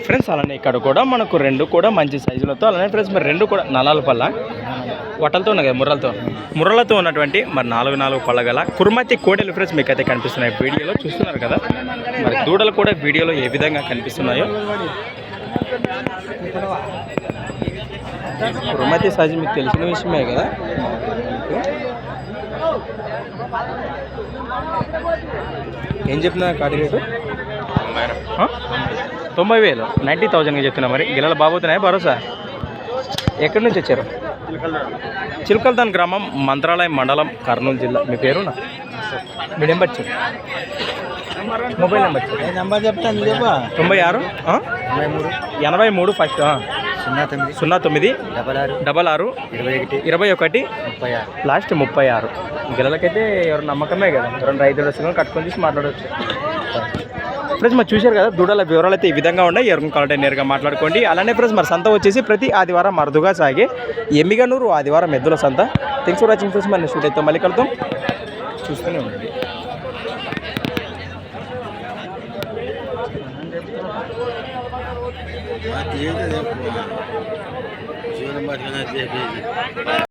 Friends అలానే ఇక్కడ కూడా మనకు రెండు కూడా మంచి సైజులతో, అలానే ఫ్రెండ్స్ మరి రెండు కూడా నలాల పళ్ళ వటలతో ఉన్నాయి కదా, ముర్రలతో ఉన్నటువంటి మరి 4 పళ్ళ గల కుర్మతి కోడెలు ఫ్రెండ్స్ మీకు అయితే కనిపిస్తున్నాయి. వీడియోలో చూస్తున్నారు కదా, మరి దూడలు కూడా వీడియోలో ఏ విధంగా కనిపిస్తున్నాయో. కుర్మతి సైజు మీకు తెలిసిన విషయమే కదా. ఏం చెప్తున్నా కాటి రేటు? 90,000, 90,000గా చెప్తున్నా. మరి గిల్లలు బాబోతున్నాయి భరోసా. ఎక్కడి నుంచి వచ్చారు? చిలకల్తాన్ గ్రామం, మంత్రాలయం మండలం, కర్నూలు జిల్లా. మీ పేరునా? మీ నెంబర్ చెప్పు, మొబైల్ నెంబర్ చెప్పు. నెంబర్ చెప్తాను 96 83 ఫస్ట్ 09 66 21 లాస్ట్ 36. గిల్లలకైతే ఎవరు నమ్మకమే కదా, ఎవరైనా రైతులు వస్తున్నా కట్టుకొని తీసి మాట్లాడవచ్చు. ఫ్రెండ్స్ మరి చూశారు కదా, దూడల వివరాలు అయితే ఈ విధంగా ఉన్నాయి. ఎవరిని కావాలంటే నేరుగా మాట్లాడుకోండి. అలానే ఫ్రెండ్స్ మరి సంత వచ్చేసి ప్రతి ఆదివారం అరుదుగా సాగే ఎమ్మిగనూరు ఆదివారం ఎద్దుల సంత. Thanks for watching friends. మరి షూట్ అయితే మళ్ళీ కలుద్దాం, చూస్తూనే ఉండండి.